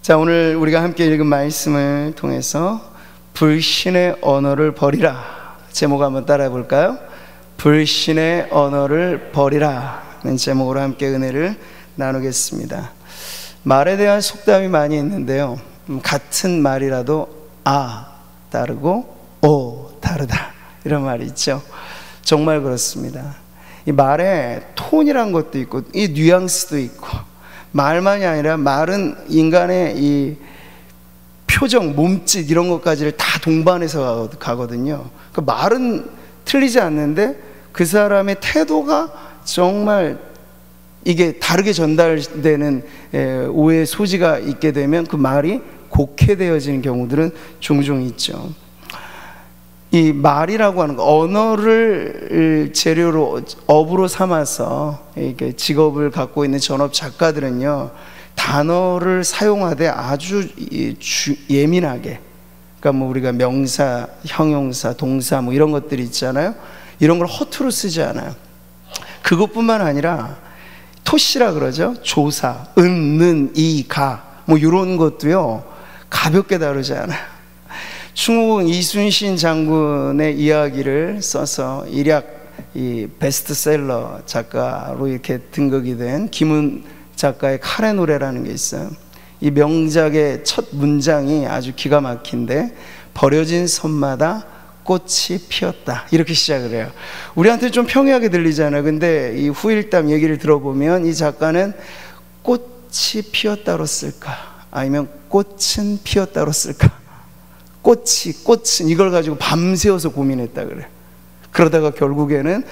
자, 오늘 우리가 함께 읽은 말씀을 통해서 불신의 언어를 버리라, 제목 한번 따라해 볼까요? 불신의 언어를 버리라는 제목으로 함께 은혜를 나누겠습니다. 말에 대한 속담이 많이 있는데요, 같은 말이라도 다르고 다르다, 이런 말이 있죠. 정말 그렇습니다. 이 말에 톤이란 것도 있고 이 뉘앙스도 있고, 말만이 아니라 말은 인간의 이 표정, 몸짓 이런 것까지를 다 동반해서 가거든요. 그 말은 틀리지 않는데 그 사람의 태도가 정말 이게 다르게 전달되는 오해의 소지가 있게 되면 그 말이 곡해되어지는 경우들은 종종 있죠. 이 말이라고 하는 거, 언어를 재료로, 업으로 삼아서 이렇게 직업을 갖고 있는 전업 작가들은요, 단어를 사용하되 아주 예민하게, 그러니까 뭐 우리가 명사, 형용사, 동사 뭐 이런 것들이 있잖아요. 이런 걸 허투루 쓰지 않아요. 그것뿐만 아니라 토시라 그러죠. 조사, 는, 이, 가 뭐 이런 것도요, 가볍게 다루지 않아요. 충무공 이순신 장군의 이야기를 써서 일약 이 베스트셀러 작가로 이렇게 등극이 된 김훈 작가의 칼의 노래라는 게 있어요. 이 명작의 첫 문장이 아주 기가 막힌데, 버려진 섬마다 꽃이 피었다, 이렇게 시작을 해요. 우리한테 좀 평이하게 들리잖아요. 근데 이 후일담 얘기를 들어보면 이 작가는 꽃이 피었다로 쓸까, 아니면 꽃은 피었다로 쓸까, 꽃은 이걸 가지고 밤새워서 고민했다 그래. 그러다가 결국에는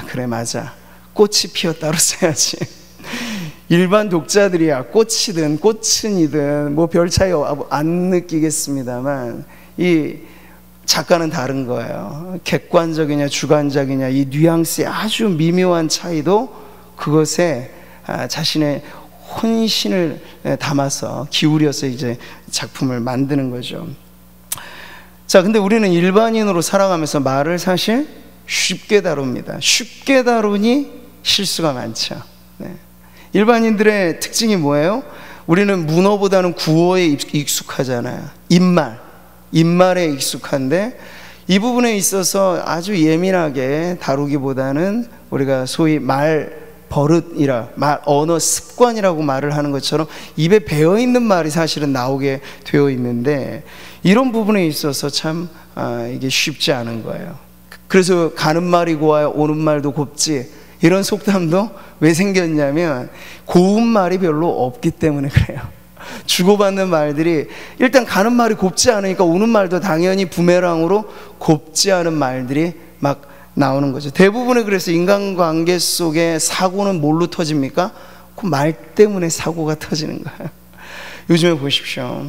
그래, 맞아, 꽃이 피었다로 써야지. 일반 독자들이야 꽃이든 꽃은이든 뭐 별 차이 안 느끼겠습니다만, 이 작가는 다른 거예요. 객관적이냐 주관적이냐 이 뉘앙스의 아주 미묘한 차이도 그것에 자신의 혼신을 담아서 기울여서 이제 작품을 만드는 거죠. 자, 근데 우리는 일반인으로 살아가면서 말을 사실 쉽게 다룹니다. 쉽게 다루니 실수가 많죠. 네. 일반인들의 특징이 뭐예요? 우리는 문어보다는 구어에 익숙하잖아요. 입말에 익숙한데, 이 부분에 있어서 아주 예민하게 다루기보다는 우리가 소위 버릇이라, 언어 습관이라고 말을 하는 것처럼 입에 배어있는 말이 사실은 나오게 되어 있는데, 이런 부분에 있어서 참 이게 쉽지 않은 거예요. 그래서 가는 말이 고와야 오는 말도 곱지, 이런 속담도 왜 생겼냐면 고운 말이 별로 없기 때문에 그래요. 주고받는 말들이 일단 가는 말이 곱지 않으니까 오는 말도 당연히 부메랑으로 곱지 않은 말들이 막 나오는 거죠. 대부분의, 그래서 인간관계 속에 사고는 뭘로 터집니까? 그 말 때문에 사고가 터지는 거예요. 요즘에 보십시오.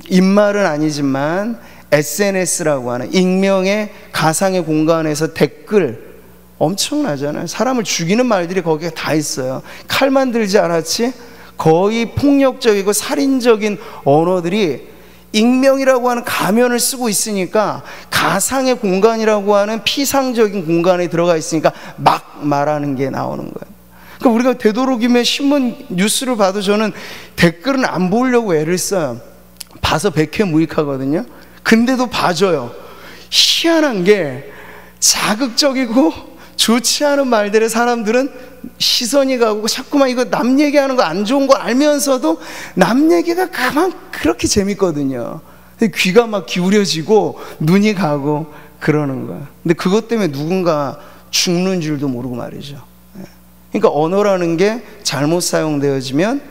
입말은 아니지만 SNS라고 하는 익명의 가상의 공간에서 댓글 엄청나잖아요. 사람을 죽이는 말들이 거기에 다 있어요. 칼만 들지 않았지 거의 폭력적이고 살인적인 언어들이 익명이라고 하는 가면을 쓰고 있으니까, 가상의 공간이라고 하는 피상적인 공간에 들어가 있으니까 막 말하는 게 나오는 거예요. 그러니까 우리가 되도록이면 신문 뉴스를 봐도 저는 댓글은 안 보려고 애를 써요. 봐서 백회무익하거든요. 근데도 봐줘요. 희한한 게 자극적이고 좋지 않은 말들에 사람들은 시선이 가고 자꾸만 이거 남 얘기하는 거 안 좋은 거 알면서도 남 얘기가 그렇게 재밌거든요. 귀가 막 기울여지고 눈이 가고 그러는 거야. 근데 그것 때문에 누군가 죽는 줄도 모르고 말이죠. 그러니까 언어라는 게 잘못 사용되어지면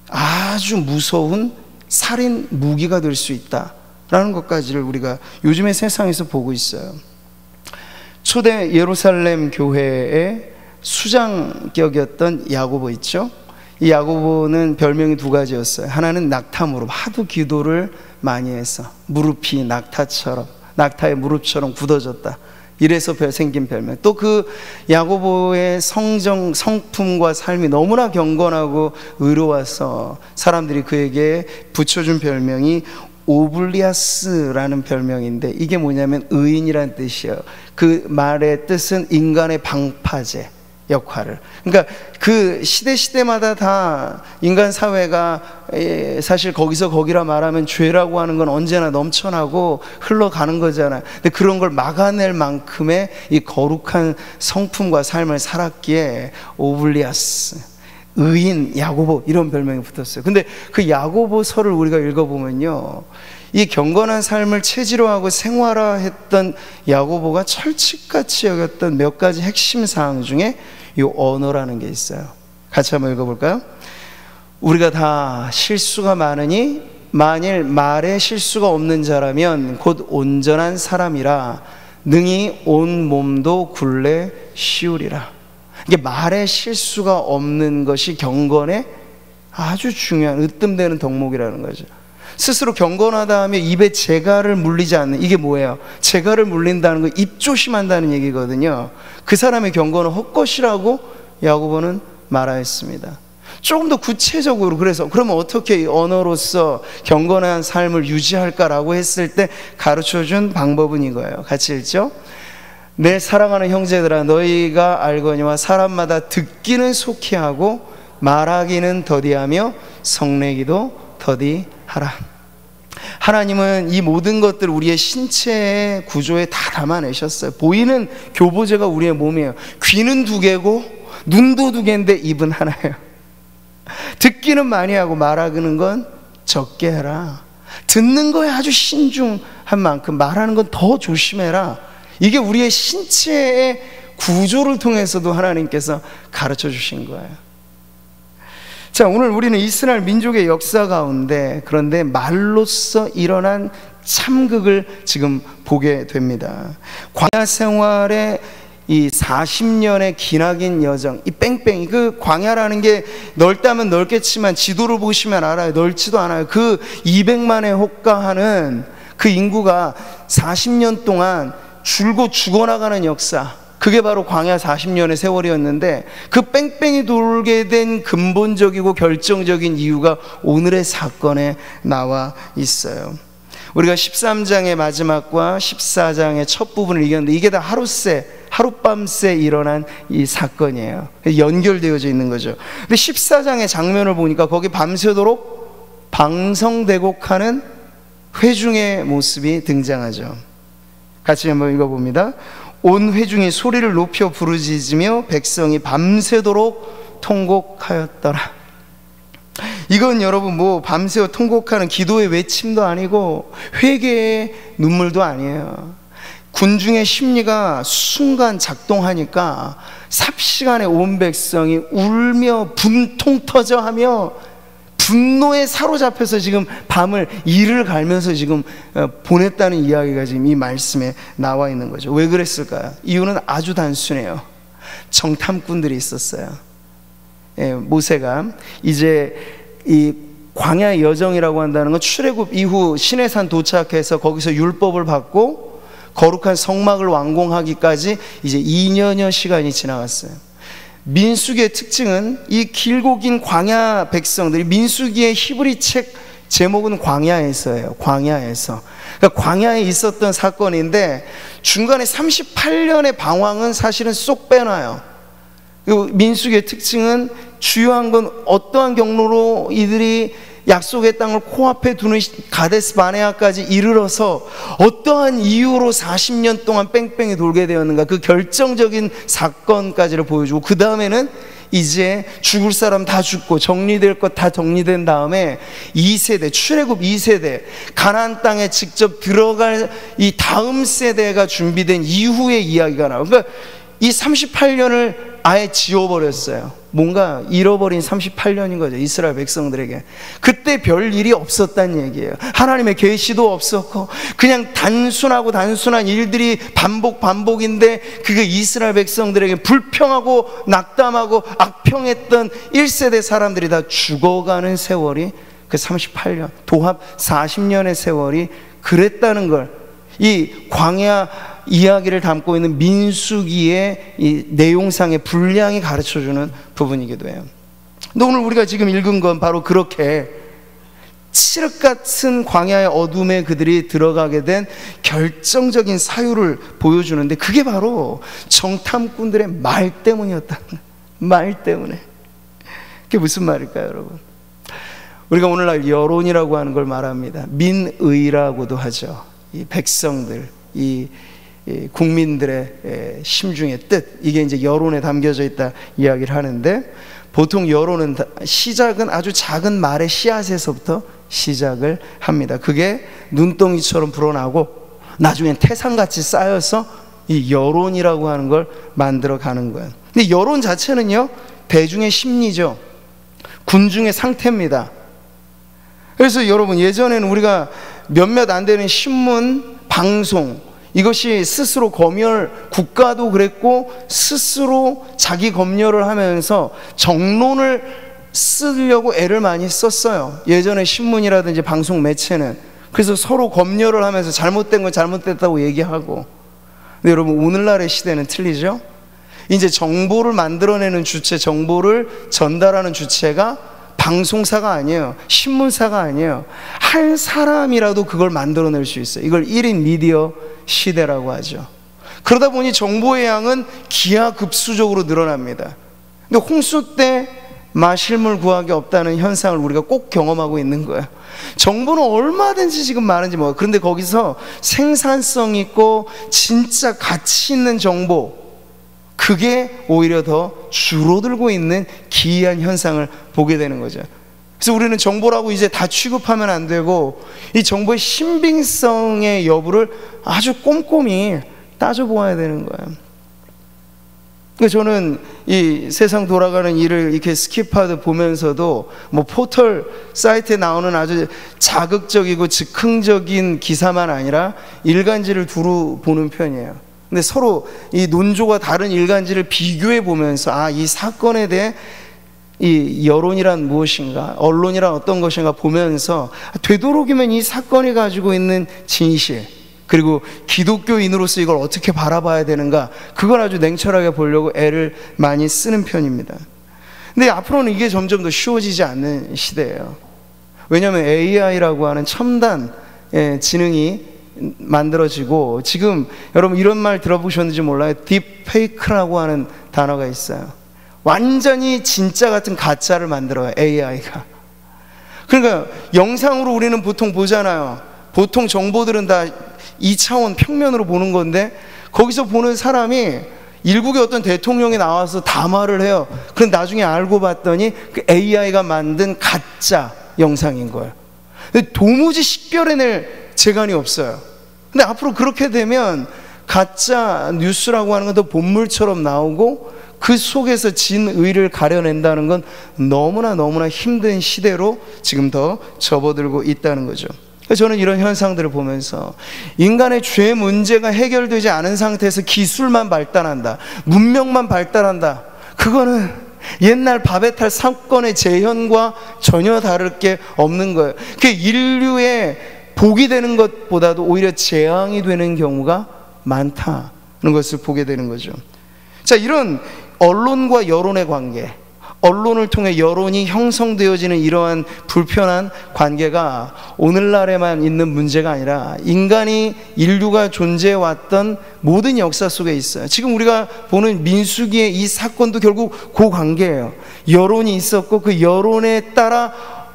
아주 무서운 살인 무기가 될 수 있다라는 것까지를 우리가 요즘의 세상에서 보고 있어요. 초대 예루살렘 교회의 수장격이었던 야고보 있죠. 이 야고보는 별명이 두 가지였어요. 하나는 낙타무릎, 하도 기도를 많이 해서 무릎이 낙타의 무릎처럼 굳어졌다, 이래서 생긴 별명. 또 그 야고보의 성품과 삶이 너무나 경건하고 의로워서 사람들이 그에게 붙여준 별명이 오블리아스라는 별명인데, 이게 뭐냐면 의인이라는 뜻이에요. 그 말의 뜻은 인간의 방파제, 역할을. 그러니까 그 시대마다 다 인간 사회가 사실 거기서 거기라 말하면 죄라고 하는 건 언제나 넘쳐나고 흘러가는 거잖아요. 근데 그런 걸 막아낼 만큼의 이 거룩한 성품과 삶을 살았기에 오블리아스, 의인 야고보, 이런 별명이 붙었어요. 근데 그 야고보서를 우리가 읽어보면요, 이 경건한 삶을 체질로 하고 생활화했던 야고보가 철칙같이 여겼던 몇 가지 핵심 사항 중에 이 언어라는 게 있어요. 같이 한번 읽어볼까요? 우리가 다 실수가 많으니 만일 말에 실수가 없는 자라면 곧 온전한 사람이라 능히 온 몸도 굴레 씌우리라. 이게 말에 실수가 없는 것이 경건의 아주 중요한 으뜸되는 덕목이라는 거죠. 스스로 경건하다 하면 입에 재갈을 물리지 않는, 이게 뭐예요? 재갈을 물린다는 거 입 조심한다는 얘기거든요. 그 사람의 경건은 헛것이라고 야고보는 말하였습니다. 조금 더 구체적으로, 그래서 그러면 어떻게 언어로서 경건한 삶을 유지할까라고 했을 때 가르쳐준 방법은 이거예요. 같이 읽죠? 내 사랑하는 형제들아, 너희가 알거니와 사람마다 듣기는 속히 하고 말하기는 더디하며 성내기도 더디하라. 하나님은 이 모든 것들을 우리의 신체의 구조에 다 담아내셨어요. 보이는 교보제가 우리의 몸이에요. 귀는 두 개고 눈도 두 개인데 입은 하나예요. 듣기는 많이 하고 말하는 건 적게 해라. 듣는 거에 아주 신중한 만큼 말하는 건 더 조심해라. 이게 우리의 신체의 구조를 통해서도 하나님께서 가르쳐 주신 거예요. 자, 오늘 우리는 이스라엘 민족의 역사 가운데 그런데 말로써 일어난 참극을 지금 보게 됩니다. 광야 생활의 이 40년의 기나긴 여정, 이 뺑뺑이, 그 광야라는 게 넓다면 넓겠지만 지도를 보시면 알아요. 넓지도 않아요. 그 200만에 혹가하는 그 인구가 40년 동안 줄곧 죽어나가는 역사, 그게 바로 광야 40년의 세월이었는데, 그 뺑뺑이 돌게 된 근본적이고 결정적인 이유가 오늘의 사건에 나와 있어요. 우리가 13장의 마지막과 14장의 첫 부분을 읽었는데 이게 다 하룻밤새 일어난 이 사건이에요. 연결되어져 있는 거죠. 근데 14장의 장면을 보니까 거기 밤새도록 방성대곡하는 회중의 모습이 등장하죠. 같이 한번 읽어봅니다. 온 회중이 소리를 높여 부르짖으며 백성이 밤새도록 통곡하였더라. 이건 여러분 뭐 밤새워 통곡하는 기도의 외침도 아니고 회개의 눈물도 아니에요. 군중의 심리가 순간 작동하니까 삽시간에 온 백성이 울며 분통 터져 하며 분노에 사로잡혀서 지금 밤을 이를 갈면서 지금 보냈다는 이야기가 지금 이 말씀에 나와 있는 거죠. 왜 그랬을까요? 이유는 아주 단순해요. 정탐꾼들이 있었어요. 모세가 이제 이 광야 여정이라고 한다는 건 출애굽 이후 시내산 도착해서 거기서 율법을 받고 거룩한 성막을 완공하기까지 이제 2년여 시간이 지나갔어요. 민수기의 특징은 이 길고 긴 광야 백성들이, 민수기의 히브리 책 제목은 광야에서예요. 광야에서. 그러니까 광야에 있었던 사건인데 중간에 38년의 방황은 사실은 쏙 빼놔요. 민수기의 특징은 주요한 건 어떠한 경로로 이들이 약속의 땅을 코앞에 두는 가데스 바네아까지 이르러서 어떠한 이유로 40년 동안 뺑뺑이 돌게 되었는가, 그 결정적인 사건까지를 보여주고, 그 다음에는 이제 죽을 사람 다 죽고 정리될 것 다 정리된 다음에 2세대, 출애굽 2세대, 가나안 땅에 직접 들어갈 이 다음 세대가 준비된 이후의 이야기가 나와요. 그러니까 이 38년을 아예 지워버렸어요. 뭔가 잃어버린 38년인 거죠, 이스라엘 백성들에게. 그때 별 일이 없었단 얘기예요. 하나님의 계시도 없었고 그냥 단순한 일들이 반복인데 그게 이스라엘 백성들에게 불평하고 낙담하고 악평했던 1세대 사람들이 다 죽어가는 세월이 그 38년, 도합 40년의 세월이 그랬다는 걸 이 광야 이야기를 담고 있는 민수기의 이 내용상의 분량이 가르쳐주는 부분이기도 해요. 근데 오늘 우리가 지금 읽은 건 바로 그렇게 칠흑 같은 광야의 어둠에 그들이 들어가게 된 결정적인 사유를 보여주는데, 그게 바로 정탐꾼들의 말 때문이었다. 말 때문에. 그게 무슨 말일까요, 여러분? 우리가 오늘날 여론이라고 하는 걸 말합니다. 민의라고도 하죠. 이 백성들, 이 국민들의 심중의 뜻, 이게 이제 여론에 담겨져 있다 이야기를 하는데, 보통 여론은 시작은 아주 작은 말의 씨앗에서부터 시작을 합니다. 그게 눈덩이처럼 불어나고 나중엔 태산같이 쌓여서 이 여론이라고 하는 걸 만들어가는 거예요. 근데 여론 자체는요, 대중의 심리죠. 군중의 상태입니다. 그래서 여러분, 예전에는 우리가 몇몇 안 되는 신문, 방송, 이것이 스스로 국가도 그랬고 스스로 자기 검열을 하면서 정론을 쓰려고 애를 많이 썼어요. 예전에 신문이라든지 방송 매체는. 그래서 서로 검열을 하면서 잘못된 건 잘못됐다고 얘기하고. 근데 여러분, 오늘날의 시대는 틀리죠. 이제 정보를 만들어내는 주체, 정보를 전달하는 주체가 방송사가 아니에요. 신문사가 아니에요. 한 사람이라도 그걸 만들어낼 수 있어요. 이걸 1인 미디어 시대라고 하죠. 그러다 보니 정보의 양은 기하급수적으로 늘어납니다. 근데 홍수 때 마실 물 구하기 없다는 현상을 우리가 꼭 경험하고 있는 거예요. 정보는 얼마든지 지금 많은지 뭐, 그런데 거기서 생산성 있고 진짜 가치 있는 정보, 그게 오히려 더 줄어들고 있는 기이한 현상을 보게 되는 거죠. 그래서 우리는 정보라고 이제 다 취급하면 안 되고, 이 정보의 신빙성의 여부를 아주 꼼꼼히 따져보아야 되는 거예요. 그러니까 저는 이 세상 돌아가는 일을 이렇게 스킵하듯 보면서도 뭐 포털 사이트에 나오는 아주 자극적이고 즉흥적인 기사만 아니라 일간지를 두루 보는 편이에요. 근데 서로 이 논조가 다른 일간지를 비교해 보면서, 이 사건에 대해 이 여론이란 무엇인가, 언론이란 어떤 것인가 보면서 되도록이면 이 사건이 가지고 있는 진실, 그리고 기독교인으로서 이걸 어떻게 바라봐야 되는가, 그걸 아주 냉철하게 보려고 애를 많이 쓰는 편입니다. 근데 앞으로는 이게 점점 더 쉬워지지 않는 시대예요. 왜냐하면 AI라고 하는 첨단 지능이 만들어지고, 지금 여러분 이런 말 들어보셨는지 몰라요. 딥페이크라고 하는 단어가 있어요. 완전히 진짜 같은 가짜를 만들어요, AI가. 그러니까 영상으로 우리는 보통 보잖아요. 보통 정보들은 다 2차원 평면으로 보는 건데, 거기서 보는 사람이 일국의 어떤 대통령이 나와서 담화를 해요. 그럼 나중에 알고 봤더니 그 AI가 만든 가짜 영상인 거예요. 근데 도무지 식별해낼 재간이 없어요. 근데 앞으로 그렇게 되면 가짜 뉴스라고 하는 건 더 본물처럼 나오고, 그 속에서 진의를 가려낸다는 건 너무나 힘든 시대로 지금 더 접어들고 있다는 거죠. 저는 이런 현상들을 보면서 인간의 죄 문제가 해결되지 않은 상태에서 기술만 발달한다, 문명만 발달한다, 그거는 옛날 바베탈 사건의 재현과 전혀 다를 게 없는 거예요. 그게 인류의 복이 되는 것보다도 오히려 재앙이 되는 경우가 많다는 것을 보게 되는 거죠. 자, 이런 언론과 여론의 관계, 언론을 통해 여론이 형성되어지는 이러한 불편한 관계가 오늘날에만 있는 문제가 아니라 인류가 존재해왔던 모든 역사 속에 있어요. 지금 우리가 보는 민수기의 이 사건도 결국 그 관계예요. 여론이 있었고, 그 여론에 따라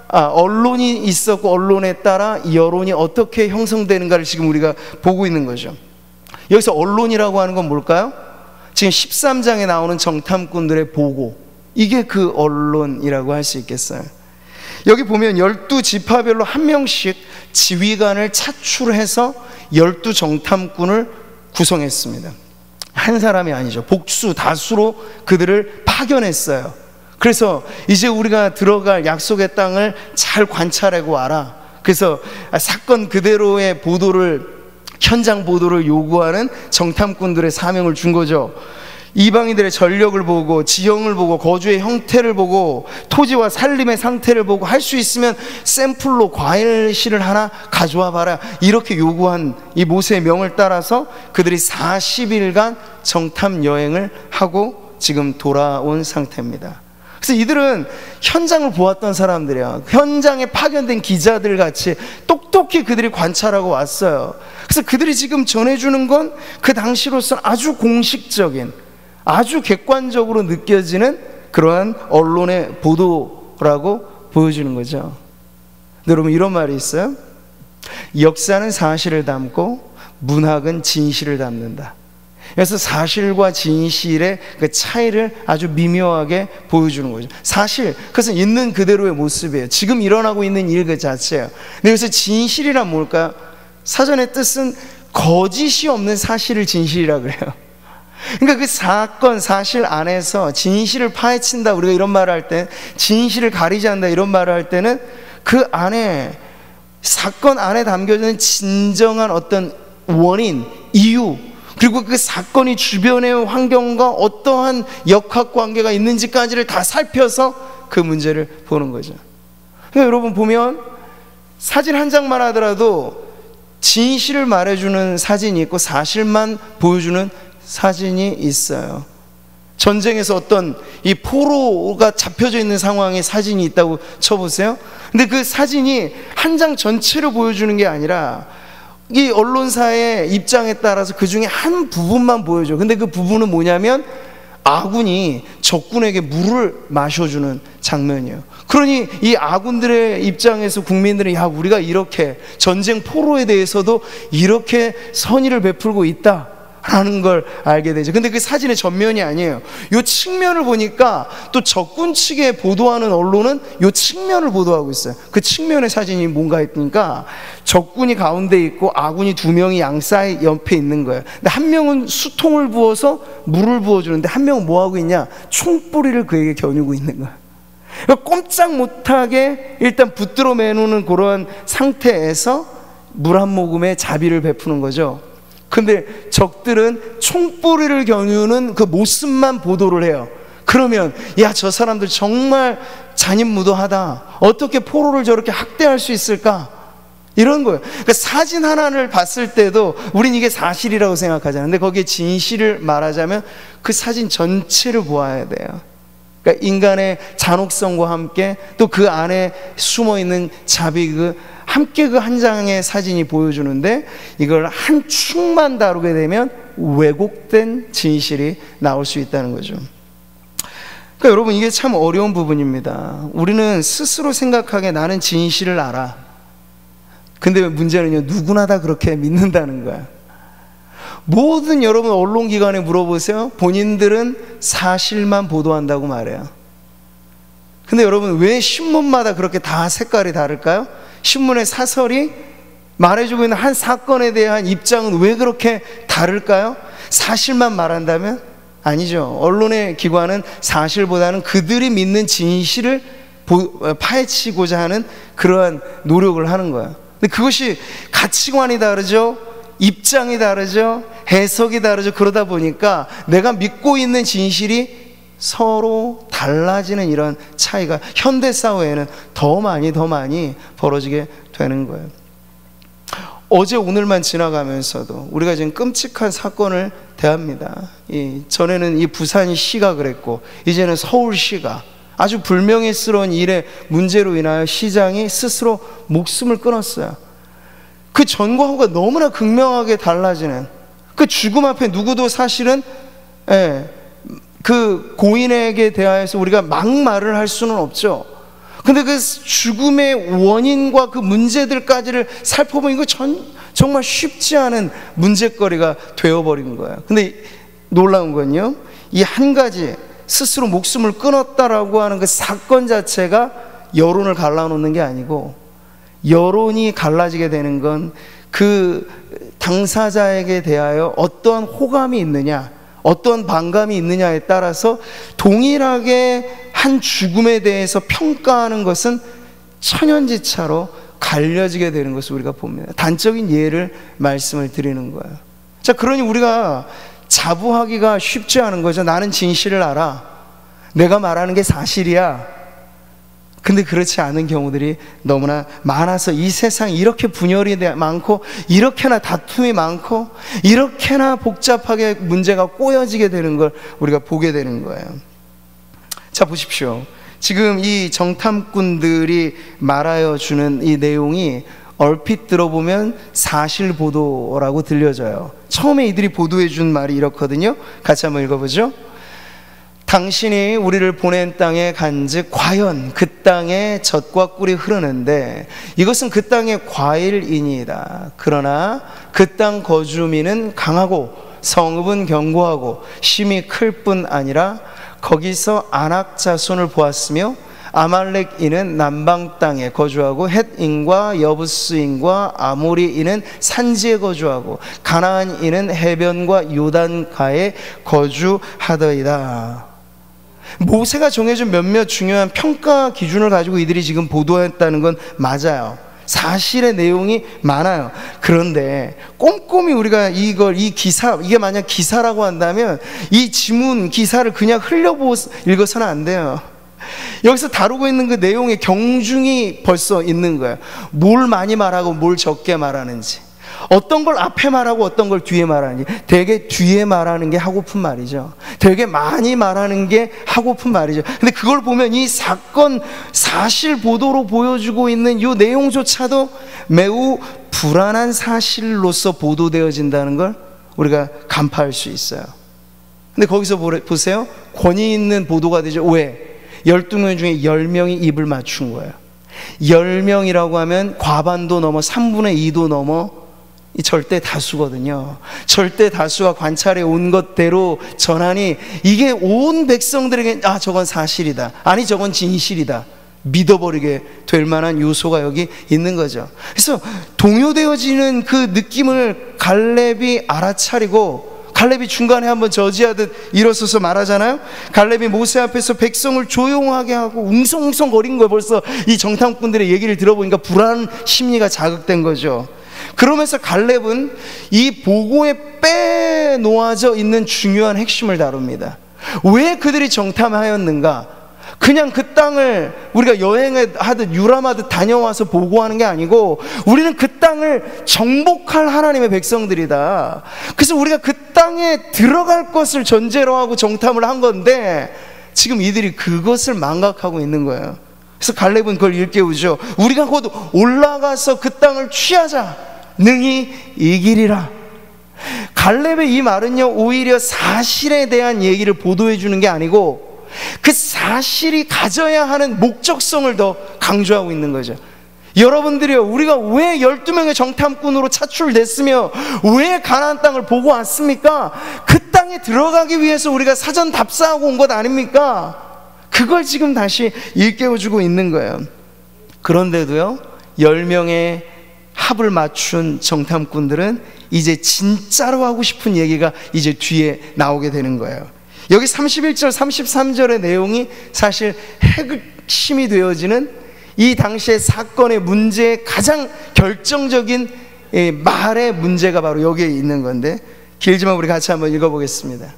언론이 있었고, 언론에 따라 여론이 어떻게 형성되는가를 지금 우리가 보고 있는 거죠. 여기서 언론이라고 하는 건 뭘까요? 지금 13장에 나오는 정탐꾼들의 보고, 이게 그 언론이라고 할 수 있겠어요. 여기 보면 12지파별로 한 명씩 지휘관을 차출해서 12정탐꾼을 구성했습니다. 한 사람이 아니죠. 복수, 다수로 그들을 파견했어요. 그래서 이제 우리가 들어갈 약속의 땅을 잘 관찰하고 와라. 그래서 사건 그대로의 현장 보도를 요구하는 정탐꾼들의 사명을 준 거죠. 이방인들의 전력을 보고, 지형을 보고, 거주의 형태를 보고, 토지와 산림의 상태를 보고, 할 수 있으면 샘플로 과일실을 하나 가져와 봐라, 이렇게 요구한 이 모세의 명을 따라서 그들이 40일간 정탐 여행을 하고 지금 돌아온 상태입니다. 그래서 이들은 현장을 보았던 사람들이야. 현장에 파견된 기자들 같이 똑똑히 그들이 관찰하고 왔어요. 그래서 그들이 지금 전해주는 건 그 당시로서는 아주 공식적인, 아주 객관적으로 느껴지는 그러한 언론의 보도라고 보여주는 거죠. 여러분, 이런 말이 있어요. 역사는 사실을 담고 문학은 진실을 담는다. 그래서 사실과 진실의 그 차이를 아주 미묘하게 보여주는 거죠. 사실, 그것은 있는 그대로의 모습이에요. 지금 일어나고 있는 일 그 자체예요. 근데 여기서 진실이란 뭘까요? 사전의 뜻은 거짓이 없는 사실을 진실이라 그래요. 그러니까 그 사건, 사실 안에서 진실을 파헤친다, 우리가 이런 말을 할 때, 진실을 가리지 않는다 이런 말을 할 때는 그 안에, 사건 안에 담겨져 있는 진정한 어떤 원인, 이유, 그리고 그 사건이 주변의 환경과 어떠한 역학관계가 있는지까지를 다 살펴서 그 문제를 보는 거죠. 그러니까 여러분 보면 사진 한 장만 하더라도 진실을 말해주는 사진이 있고 사실만 보여주는 사진이 있어요. 전쟁에서 어떤 이 포로가 잡혀져 있는 상황의 사진이 있다고 쳐보세요. 근데 그 사진이 한 장 전체를 보여주는 게 아니라 이 언론사의 입장에 따라서 그 중에 한 부분만 보여줘. 근데 그 부분은 뭐냐면 아군이 적군에게 물을 마셔주는 장면이에요. 그러니 이 아군들의 입장에서 국민들은, 야, 우리가 이렇게 전쟁 포로에 대해서도 이렇게 선의를 베풀고 있다 라는 걸 알게 되죠. 근데 그 사진의 전면이 아니에요. 이 측면을 보니까 또 적군 측에 보도하는 언론은 이 측면을 보도하고 있어요. 그 측면의 사진이 뭔가 했으니까 적군이 가운데 있고 아군이 두 명이 양사이 옆에 있는 거예요. 근데 한 명은 수통을 부어서 물을 부어주는데 한 명은 뭐하고 있냐? 총뿌리를 그에게 겨누고 있는 거예요. 그러니까 꼼짝 못하게 일단 붙들어 매누는 그런 상태에서 물 한 모금에 자비를 베푸는 거죠. 근데 적들은 총뿌리를 겨누는 그 모습만 보도를 해요. 그러면 야, 저 사람들 정말 잔인무도하다, 어떻게 포로를 저렇게 학대할 수 있을까, 이런 거예요. 그러니까 사진 하나를 봤을 때도 우린 이게 사실이라고 생각하잖아요. 근데 거기에 진실을 말하자면 그 사진 전체를 보아야 돼요. 그러니까 인간의 잔혹성과 함께 또 그 안에 숨어있는 자비, 함께 그 한 장의 사진이 보여주는데, 이걸 한 축만 다루게 되면 왜곡된 진실이 나올 수 있다는 거죠. 그러니까 여러분, 이게 참 어려운 부분입니다. 우리는 스스로 생각하기에 나는 진실을 알아. 근데 문제는요, 누구나 다 그렇게 믿는다는 거야. 모든 여러분 언론기관에 물어보세요. 본인들은 사실만 보도한다고 말해요. 근데 여러분, 왜 신문마다 그렇게 다 색깔이 다를까요? 신문의 사설이 말해주고 있는 한 사건에 대한 입장은 왜 그렇게 다를까요? 사실만 말한다면? 아니죠. 언론의 기관은 사실보다는 그들이 믿는 진실을 파헤치고자 하는 그러한 노력을 하는 거예요. 근데 그것이 가치관이 다르죠, 입장이 다르죠, 해석이 다르죠. 그러다 보니까 내가 믿고 있는 진실이 서로 달라지는 이런 차이가 현대사회에는 더 많이 벌어지게 되는 거예요. 어제 오늘만 지나가면서도 우리가 지금 끔찍한 사건을 대합니다. 전에는 이 부산시가 그랬고 이제는 서울시가 아주 불명예스러운 일의 문제로 인하여 시장이 스스로 목숨을 끊었어요. 그 전과 후가 너무나 극명하게 달라지는, 그 죽음 앞에 누구도 사실은 그 고인에게 대하여서 우리가 막말을 할 수는 없죠. 근데 그 죽음의 원인과 그 문제들까지를 살펴보니 이거 정말 쉽지 않은 문제거리가 되어버린 거예요. 근데 놀라운 건요, 이 한 가지 스스로 목숨을 끊었다라고 하는 그 사건 자체가 여론을 갈라놓는 게 아니고, 여론이 갈라지게 되는 건 그 당사자에게 대하여 어떠한 호감이 있느냐, 어떤 반감이 있느냐에 따라서 동일하게 한 죽음에 대해서 평가하는 것은 천연지차로 갈려지게 되는 것을 우리가 봅니다. 단적인 예를 말씀을 드리는 거예요. 자, 그러니 우리가 자부하기가 쉽지 않은 거죠. 나는 진실을 알아, 내가 말하는 게 사실이야. 근데 그렇지 않은 경우들이 너무나 많아서 이 세상이 이렇게 분열이 많고, 이렇게나 다툼이 많고, 이렇게나 복잡하게 문제가 꼬여지게 되는 걸 우리가 보게 되는 거예요. 자, 보십시오. 지금 이 정탐꾼들이 말하여 주는 이 내용이 얼핏 들어보면 사실 보도라고 들려져요. 처음에 이들이 보도해 준 말이 이렇거든요. 같이 한번 읽어보죠. 당신이 우리를 보낸 땅에 간즉 과연 그 땅에 젖과 꿀이 흐르는데 이것은 그 땅의 과일이니이다. 그러나 그 땅 거주민은 강하고 성읍은 견고하고 힘이 클 뿐 아니라 거기서 아낙 자손을 보았으며 아말렉인은 남방 땅에 거주하고 헷인과 여부스인과 아모리인은 산지에 거주하고 가나안인은 해변과 요단가에 거주하더이다. 모세가 정해준 몇몇 중요한 평가 기준을 가지고 이들이 지금 보도했다는 건 맞아요. 사실의 내용이 많아요. 그런데 꼼꼼히 우리가 이 기사, 이게 만약 기사라고 한다면 이 지문 기사를 그냥 흘려보고 읽어서는 안 돼요. 여기서 다루고 있는 그 내용의 경중이 벌써 있는 거예요. 뭘 많이 말하고 뭘 적게 말하는지, 어떤 걸 앞에 말하고 어떤 걸 뒤에 말하는지. 되게 뒤에 말하는 게 하고픈 말이죠. 되게 많이 말하는 게 하고픈 말이죠. 근데 그걸 보면 이 사건 사실 보도로 보여주고 있는 이 내용조차도 매우 불안한 사실로서 보도되어진다는 걸 우리가 간파할 수 있어요. 근데 거기서 보세요. 권위 있는 보도가 되죠. 왜? 12명 중에 10명이 입을 맞춘 거예요. 10명이라고 하면 과반도 넘어 3분의 2도 넘어 이 절대 다수거든요. 절대 다수가 관찰해 온 것대로 전하니 이게 온 백성들에게 아, 저건 사실이다, 아니 저건 진실이다, 믿어버리게 될 만한 요소가 여기 있는 거죠. 그래서 동요되어지는 그 느낌을 갈렙이 알아차리고, 갈렙이 중간에 한번 저지하듯 일어서서 말하잖아요. 갈렙이 모세 앞에서 백성을 조용하게 하고 웅성웅성 거린 거예요. 벌써 이 정탐꾼들의 얘기를 들어보니까 불안 심리가 자극된 거죠. 그러면서 갈렙은 이 보고에 빼놓아져 있는 중요한 핵심을 다룹니다. 왜 그들이 정탐하였는가? 그냥 그 땅을 우리가 여행하듯 유람하듯 다녀와서 보고하는 게 아니고 우리는 그 땅을 정복할 하나님의 백성들이다. 그래서 우리가 그 땅에 들어갈 것을 전제로 하고 정탐을 한 건데 지금 이들이 그것을 망각하고 있는 거예요. 그래서 갈렙은 그걸 일깨우죠. 우리가 곧 올라가서 그 땅을 취하자, 능히 이기리라. 갈렙의 이 말은요, 오히려 사실에 대한 얘기를 보도해 주는 게 아니고 그 사실이 가져야 하는 목적성을 더 강조하고 있는 거죠. 여러분들이요, 우리가 왜 12명의 정탐꾼으로 차출됐으며 왜 가나안 땅을 보고 왔습니까? 그 땅에 들어가기 위해서 우리가 사전 답사하고 온 것 아닙니까? 그걸 지금 다시 일깨워주고 있는 거예요. 그런데도요, 10명의 합을 맞춘 정탐꾼들은 이제 진짜로 하고 싶은 얘기가 이제 뒤에 나오게 되는 거예요. 여기 31절 33절의 내용이 사실 핵심이 되어지는 이 당시의 사건의 문제의 가장 결정적인 말의 문제가 바로 여기에 있는 건데, 길지만 우리 같이 한번 읽어보겠습니다.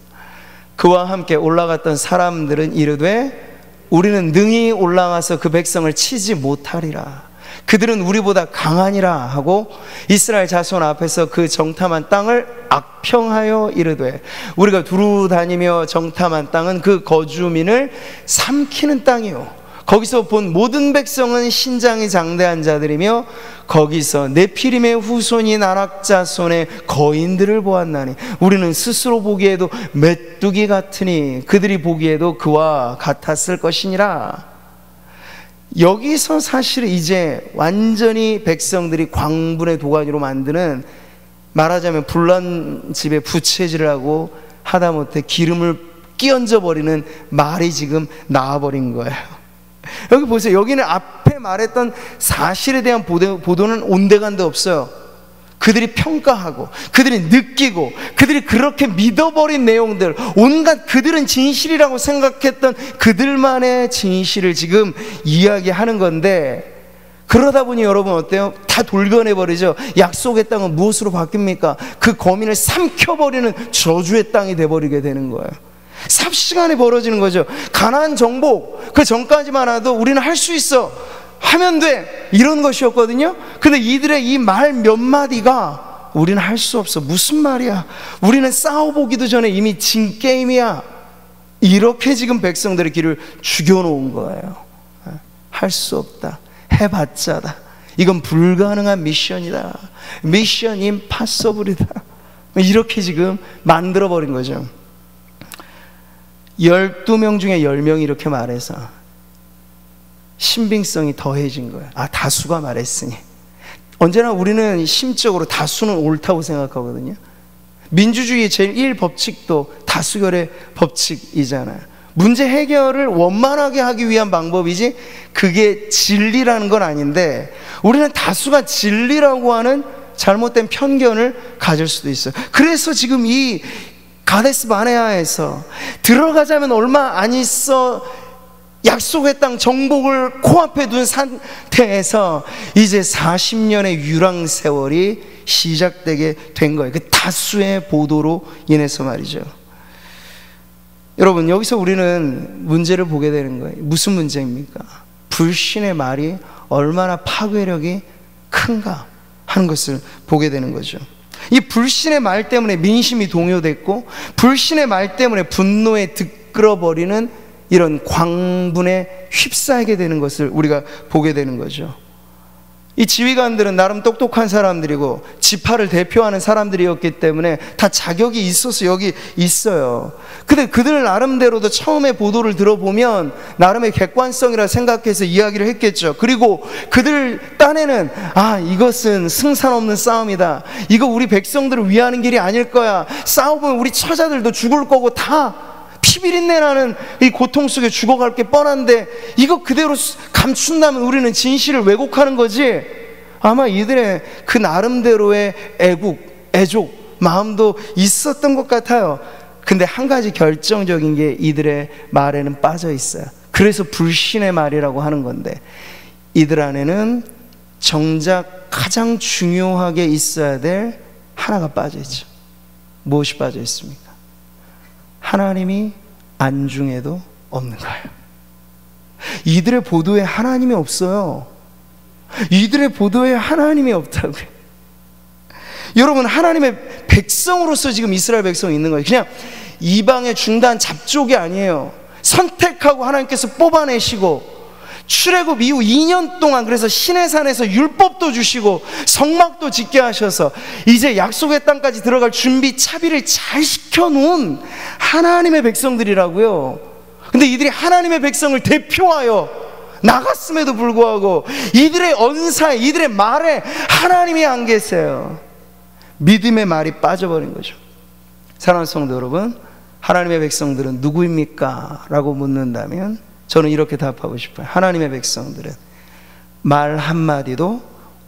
그와 함께 올라갔던 사람들은 이르되 우리는 능히 올라가서 그 백성을 치지 못하리라. 그들은 우리보다 강하니라 하고 이스라엘 자손 앞에서 그 정탐한 땅을 악평하여 이르되 우리가 두루 다니며 정탐한 땅은 그 거주민을 삼키는 땅이요 거기서 본 모든 백성은 신장이 장대한 자들이며 거기서 네피림의 후손인 아낙 자손의 거인들을 보았나니 우리는 스스로 보기에도 메뚜기 같으니 그들이 보기에도 그와 같았을 것이니라. 여기서 사실 이제 완전히 백성들이 광분의 도가니로 만드는, 말하자면 불난집에 부채질을 하고 하다못해 기름을 끼얹어 버리는 말이 지금 나와버린 거예요. 여기 보세요. 여기는 앞에 말했던 사실에 대한 보도는 온데간데 없어요. 그들이 평가하고 그들이 느끼고 그들이 그렇게 믿어버린 내용들, 온갖 그들은 진실이라고 생각했던 그들만의 진실을 지금 이야기하는 건데, 그러다 보니 여러분 어때요? 다 돌변해버리죠. 약속의 땅은 무엇으로 바뀝니까? 그 거민을 삼켜버리는 저주의 땅이 돼버리게 되는 거예요. 삽시간에 벌어지는 거죠. 가나안 정복, 그 전까지만 해도 우리는 할 수 있어, 하면 돼, 이런 것이었거든요. 근데 이들의 이 말 몇 마디가 우리는 할 수 없어, 무슨 말이야, 우리는 싸워보기도 전에 이미 진 게임이야, 이렇게 지금 백성들의 길을 죽여놓은 거예요. 할 수 없다, 해봤자다, 이건 불가능한 미션이다, 미션 임파서블이다, 이렇게 지금 만들어버린 거죠. 12명 중에 10명이 이렇게 말해서 신빙성이 더해진 거예요. 다수가 말했으니. 언제나 우리는 심적으로 다수는 옳다고 생각하거든요. 민주주의의 제1 법칙도 다수결의 법칙이잖아요. 문제 해결을 원만하게 하기 위한 방법이지 그게 진리라는 건 아닌데, 우리는 다수가 진리라고 하는 잘못된 편견을 가질 수도 있어요. 그래서 지금 이 가데스 바네아에서 들어가자면 얼마 안 있어 약속의 땅 정복을 코앞에 둔 상태에서 이제 40년의 유랑 세월이 시작되게 된 거예요. 그 다수의 보도로 인해서 말이죠. 여러분, 여기서 우리는 문제를 보게 되는 거예요. 무슨 문제입니까? 불신의 말이 얼마나 파괴력이 큰가 하는 것을 보게 되는 거죠. 이 불신의 말 때문에 민심이 동요됐고, 불신의 말 때문에 분노에 들끓어버리는 이런 광분에 휩싸이게 되는 것을 우리가 보게 되는 거죠. 이 지휘관들은 나름 똑똑한 사람들이고 지파를 대표하는 사람들이었기 때문에 다 자격이 있어서 여기 있어요. 근데 그들 나름대로도 처음에 보도를 들어보면 나름의 객관성이라 생각해서 이야기를 했겠죠. 그리고 그들 딴에는 이것은 승산 없는 싸움이다, 이거 우리 백성들을 위하는 길이 아닐 거야, 싸우면 우리 처자들도 죽을 거고 다 피비린내 나는 이 고통 속에 죽어갈 게 뻔한데 이거 그대로 감춘다면 우리는 진실을 왜곡하는 거지. 아마 이들의 그 나름대로의 애족 마음도 있었던 것 같아요. 근데 한 가지 결정적인 게 이들의 말에는 빠져 있어요. 그래서 불신의 말이라고 하는 건데, 이들 안에는 정작 가장 중요하게 있어야 될 하나가 빠져 있죠. 무엇이 빠져 있습니까? 하나님이 안중에도 없는 거예요. 이들의 보도에 하나님이 없어요. 이들의 보도에 하나님이 없다고요. 여러분, 하나님의 백성으로서 지금 이스라엘 백성이 있는 거예요. 그냥 이방의 중단 잡족이 아니에요. 선택하고 하나님께서 뽑아내시고, 출애굽 이후 2년 동안 그래서 시내산에서 율법도 주시고 성막도 짓게 하셔서 이제 약속의 땅까지 들어갈 준비 차비를 잘 시켜놓은 하나님의 백성들이라고요. 근데 이들이 하나님의 백성을 대표하여 나갔음에도 불구하고 이들의 언사에, 이들의 말에 하나님이 안 계세요. 믿음의 말이 빠져버린 거죠. 사랑하는 성도 여러분, 하나님의 백성들은 누구입니까? 라고 묻는다면 저는 이렇게 답하고 싶어요. 하나님의 백성들은 말 한마디도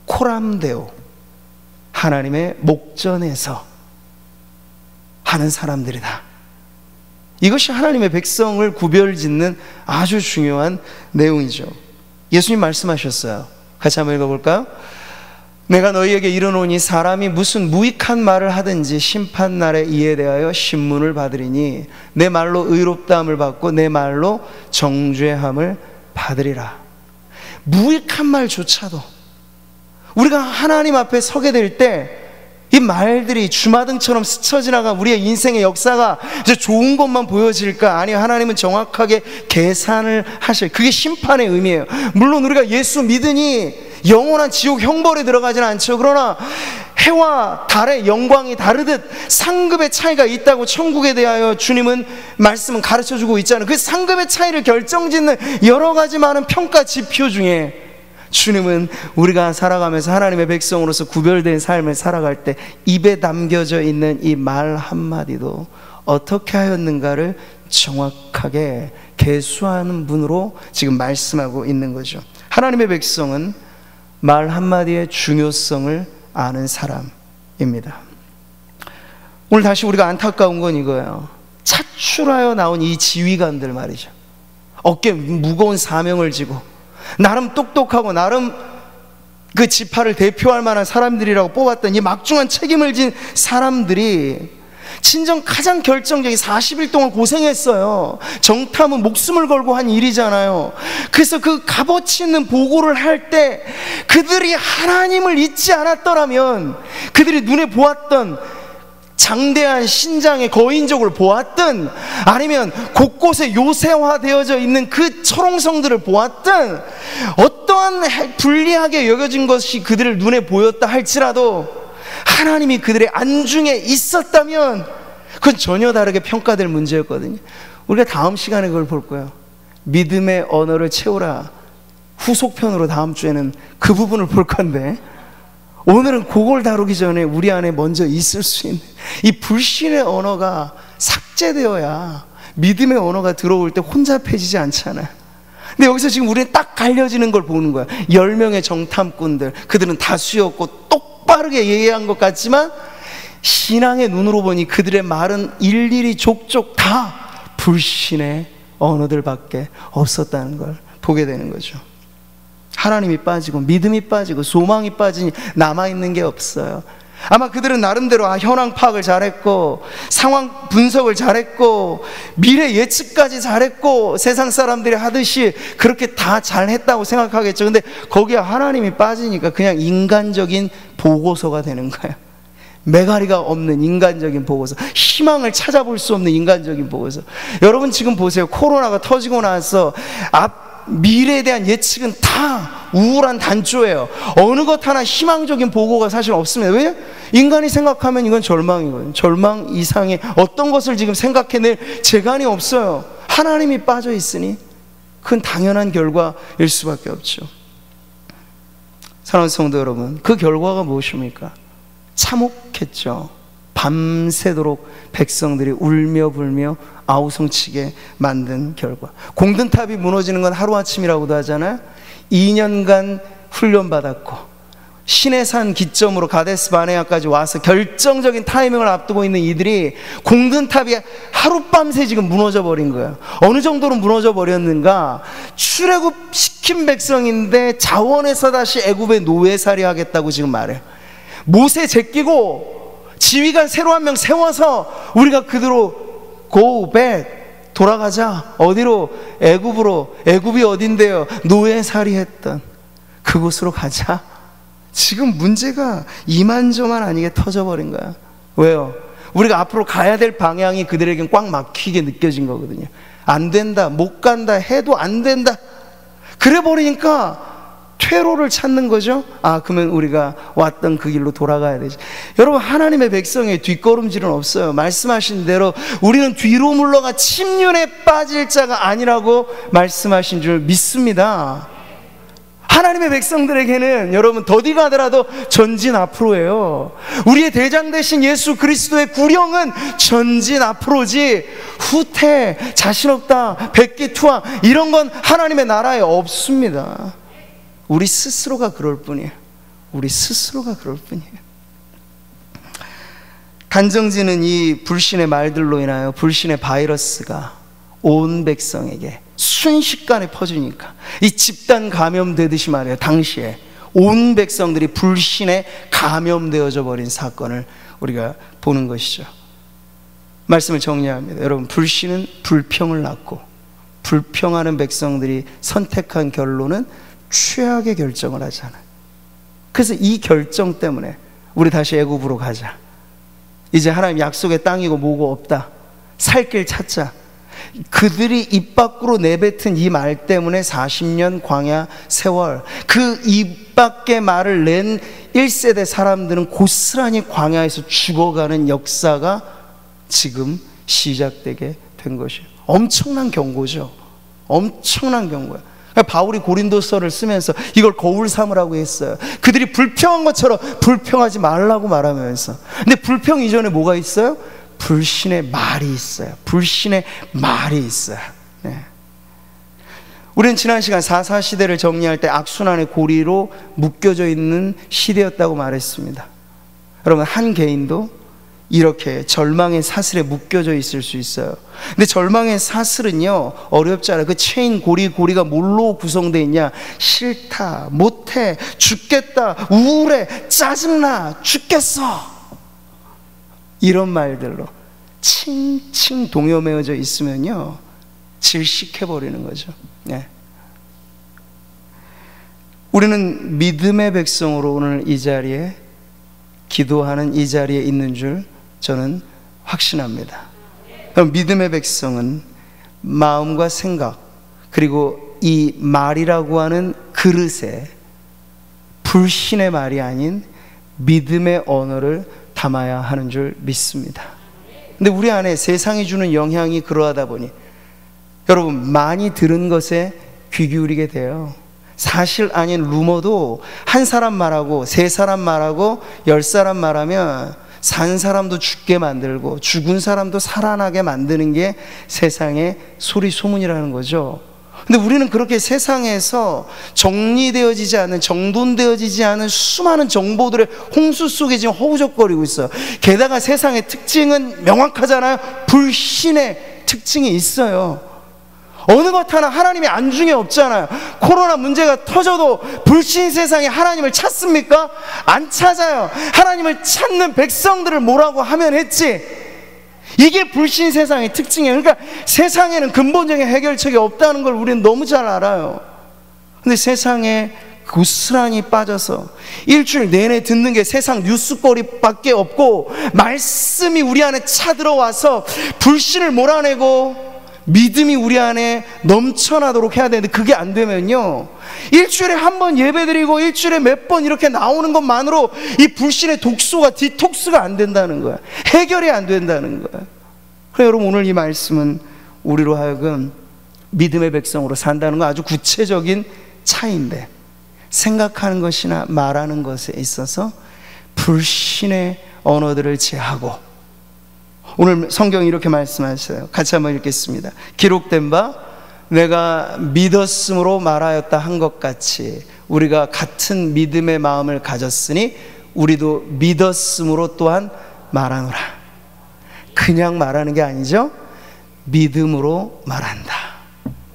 코람데오, 하나님의 목전에서 하는 사람들이다. 이것이 하나님의 백성을 구별짓는 아주 중요한 내용이죠. 예수님 말씀하셨어요. 같이 한번 읽어볼까요? 내가 너희에게 이르노니 사람이 무슨 무익한 말을 하든지 심판날에 이에 대하여 신문을 받으리니 내 말로 의롭다함을 받고 내 말로 정죄함을 받으리라. 무익한 말조차도 우리가 하나님 앞에 서게 될 때 이 말들이 주마등처럼 스쳐 지나가 우리의 인생의 역사가 이제 좋은 것만 보여질까? 아니, 하나님은 정확하게 계산을 하실, 그게 심판의 의미예요. 물론 우리가 예수 믿으니 영원한 지옥 형벌에 들어가지는 않죠. 그러나 해와 달의 영광이 다르듯 상급의 차이가 있다고 천국에 대하여 주님은 말씀은 가르쳐주고 있잖아요. 그 상급의 차이를 결정짓는 여러 가지 많은 평가 지표 중에 주님은 우리가 살아가면서 하나님의 백성으로서 구별된 삶을 살아갈 때 입에 담겨져 있는 이 말 한마디도 어떻게 하였는가를 정확하게 계수하는 분으로 지금 말씀하고 있는 거죠. 하나님의 백성은 말 한마디의 중요성을 아는 사람입니다. 오늘 다시 우리가 안타까운 건 이거예요. 차출하여 나온 이 지휘관들 말이죠. 어깨에 무거운 사명을 지고 나름 똑똑하고 나름 그 지파를 대표할 만한 사람들이라고 뽑았던 이 막중한 책임을 진 사람들이 친정 가장 결정적인 40일 동안 고생했어요. 정탐은 목숨을 걸고 한 일이잖아요. 그래서 그 값어치 있는 보고를 할 때 그들이 하나님을 잊지 않았더라면, 그들이 눈에 보았던 장대한 신장의 거인족을 보았든, 아니면 곳곳에 요새화되어져 있는 그 철옹성들을 보았든, 어떠한 불리하게 여겨진 것이 그들의 눈에 보였다 할지라도 하나님이 그들의 안중에 있었다면 그건 전혀 다르게 평가될 문제였거든요. 우리가 다음 시간에 그걸 볼 거예요. 믿음의 언어를 채우라 후속편으로 다음 주에는 그 부분을 볼 건데, 오늘은 그걸 다루기 전에 우리 안에 먼저 있을 수 있는 이 불신의 언어가 삭제되어야 믿음의 언어가 들어올 때 혼잡해지지 않잖아요. 근데 여기서 지금 우리는 딱 갈려지는 걸 보는 거야. 10명의 정탐꾼들, 그들은 다수였고 똑바르게 얘기한 것 같지만 신앙의 눈으로 보니 그들의 말은 일일이 족족 다 불신의 언어들밖에 없었다는 걸 보게 되는 거죠. 하나님이 빠지고 믿음이 빠지고 소망이 빠지니 남아있는 게 없어요. 아마 그들은 나름대로 현황 파악을 잘했고 상황 분석을 잘했고 미래 예측까지 잘했고 세상 사람들이 하듯이 그렇게 다 잘했다고 생각하겠죠. 근데 거기에 하나님이 빠지니까 그냥 인간적인 보고서가 되는 거예요. 메가리가 없는 인간적인 보고서, 희망을 찾아볼 수 없는 인간적인 보고서. 여러분 지금 보세요. 코로나가 터지고 나서 미래에 대한 예측은 다 우울한 단조예요. 어느 것 하나 희망적인 보고가 사실 없습니다. 왜? 인간이 생각하면 이건 절망이거든요. 절망 이상의 어떤 것을 지금 생각해낼 재간이 없어요. 하나님이 빠져 있으니 그건 당연한 결과일 수밖에 없죠. 사랑하는 성도 여러분, 그 결과가 무엇입니까? 참혹했죠. 밤새도록 백성들이 울며 불며 아우성치게 만든 결과. 공든탑이 무너지는 건 하루아침이라고도 하잖아요. 2년간 훈련받았고 시내산 기점으로 가데스 바네아까지 와서 결정적인 타이밍을 앞두고 있는 이들이 공든탑이 하룻밤새 지금 무너져 버린 거예요. 어느 정도로 무너져 버렸는가? 출애굽 시킨 백성인데 자원해서 다시 애굽의 노예살이 하겠다고 지금 말해요. 못에 제끼고 지휘관 새로 한 명 세워서 우리가 그대로 go back, 돌아가자. 어디로? 애굽으로. 애굽이 어딘데요? 노예살이 했던 그곳으로 가자. 지금 문제가 이만저만 아니게 터져버린 거야. 왜요? 우리가 앞으로 가야 될 방향이 그들에겐 꽉 막히게 느껴진 거거든요. 안 된다, 못 간다 해도 안 된다. 그래 버리니까 퇴로를 찾는 거죠. 그러면 우리가 왔던 그 길로 돌아가야 되지. 여러분, 하나님의 백성의 뒷걸음질은 없어요. 말씀하신 대로 우리는 뒤로 물러가 침륜에 빠질 자가 아니라고 말씀하신 줄 믿습니다. 하나님의 백성들에게는 여러분 더디 가더라도 전진 앞으로예요. 우리의 대장 되신 예수 그리스도의 구령은 전진 앞으로지 후퇴, 자신 없다, 백기투항 이런 건 하나님의 나라에 없습니다. 우리 스스로가 그럴 뿐이에요. 우리 스스로가 그럴 뿐이에요. 간정지는 이 불신의 말들로 인하여 불신의 바이러스가 온 백성에게 순식간에 퍼지니까 이 집단 감염되듯이 말이에요. 당시에 온 백성들이 불신에 감염되어져 버린 사건을 우리가 보는 것이죠. 말씀을 정리합니다. 여러분, 불신은 불평을 낳고 불평하는 백성들이 선택한 결론은 최악의 결정을 하잖아요. 그래서 이 결정 때문에 우리 다시 애굽으로 가자. 이제 하나님 약속의 땅이고 뭐고 없다. 살 길 찾자. 그들이 입 밖으로 내뱉은 이 말 때문에 40년 광야 세월, 그 입 밖의 말을 낸 1세대 사람들은 고스란히 광야에서 죽어가는 역사가 지금 시작되게 된 것이에요. 엄청난 경고죠. 엄청난 경고예요. 바울이 고린도서를 쓰면서 이걸 거울 삼으라고 했어요. 그들이 불평한 것처럼 불평하지 말라고 말하면서. 근데 불평 이전에 뭐가 있어요? 불신의 말이 있어요. 불신의 말이 있어요. 네. 우리는 지난 시간 사사시대를 정리할 때 악순환의 고리로 묶여져 있는 시대였다고 말했습니다. 여러분, 한 개인도 이렇게 절망의 사슬에 묶여져 있을 수 있어요. 근데 절망의 사슬은요 어렵지 않아요. 그 체인 고리가 뭘로 구성되어 있냐? 싫다, 못해, 죽겠다, 우울해, 짜증나, 죽겠어, 이런 말들로 칭칭 동요매어져 있으면요 질식해버리는 거죠. 네. 우리는 믿음의 백성으로 오늘 이 자리에 기도하는 이 자리에 있는 줄 저는 확신합니다. 그럼 믿음의 백성은 마음과 생각, 그리고 이 말이라고 하는 그릇에 불신의 말이 아닌 믿음의 언어를 담아야 하는 줄 믿습니다. 근데 우리 안에 세상이 주는 영향이 그러하다 보니 여러분, 많이 들은 것에 귀 기울이게 돼요. 사실 아닌 루머도 한 사람 말하고 세 사람 말하고 10사람 말하면 산 사람도 죽게 만들고 죽은 사람도 살아나게 만드는 게 세상의 소리 소문이라는 거죠. 근데 우리는 그렇게 세상에서 정리되어지지 않은, 정돈되어지지 않은 수많은 정보들의 홍수 속에 지금 허우적거리고 있어요. 게다가 세상의 특징은 명확하잖아요. 불신의 특징이 있어요. 어느 것 하나 하나님의 안중에 없잖아요. 코로나 문제가 터져도 불신 세상에 하나님을 찾습니까? 안 찾아요. 하나님을 찾는 백성들을 뭐라고 하면 했지. 이게 불신 세상의 특징이에요. 그러니까 세상에는 근본적인 해결책이 없다는 걸 우리는 너무 잘 알아요. 근데 세상에 고스란히 빠져서 일주일 내내 듣는 게 세상 뉴스거리밖에 없고, 말씀이 우리 안에 차들어와서 불신을 몰아내고 믿음이 우리 안에 넘쳐나도록 해야 되는데, 그게 안 되면요, 일주일에 한 번 예배드리고 일주일에 몇 번 이렇게 나오는 것만으로 이 불신의 독소가 디톡스가 안 된다는 거야. 해결이 안 된다는 거야. 그래서 여러분, 오늘 이 말씀은 우리로 하여금 믿음의 백성으로 산다는 건 아주 구체적인 차이인데, 생각하는 것이나 말하는 것에 있어서 불신의 언어들을 제하고, 오늘 성경이 이렇게 말씀하셔요. 같이 한번 읽겠습니다. 기록된 바 내가 믿었으므로 말하였다 한 것 같이 우리가 같은 믿음의 마음을 가졌으니 우리도 믿었으므로 또한 말하노라. 그냥 말하는 게 아니죠. 믿음으로 말한다.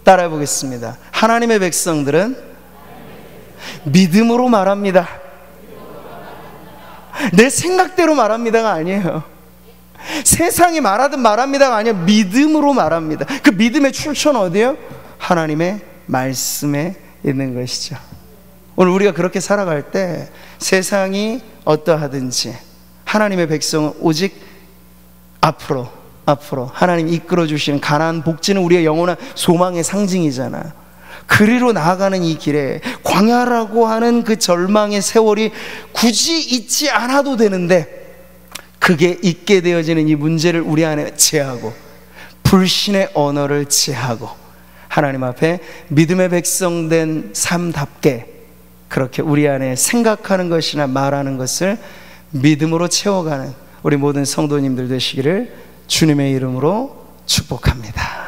따라해 보겠습니다. 하나님의 백성들은 믿음으로 말합니다. 내 생각대로 말합니다가 아니에요. 세상이 말하든 말합니다가 아니라 믿음으로 말합니다. 그 믿음의 출처는 어디예요? 하나님의 말씀에 있는 것이죠. 오늘 우리가 그렇게 살아갈 때 세상이 어떠하든지 하나님의 백성은 오직 앞으로 하나님이 이끌어 주시는 가나안 복지는 우리의 영원한 소망의 상징이잖아요. 그리로 나아가는 이 길에 광야라고 하는 그 절망의 세월이 굳이 있지 않아도 되는데, 그게 있게 되어지는 이 문제를 우리 안에 제하고 불신의 언어를 제하고 하나님 앞에 믿음의 백성된 삶답게 그렇게 우리 안에 생각하는 것이나 말하는 것을 믿음으로 채워가는 우리 모든 성도님들 되시기를 주님의 이름으로 축복합니다.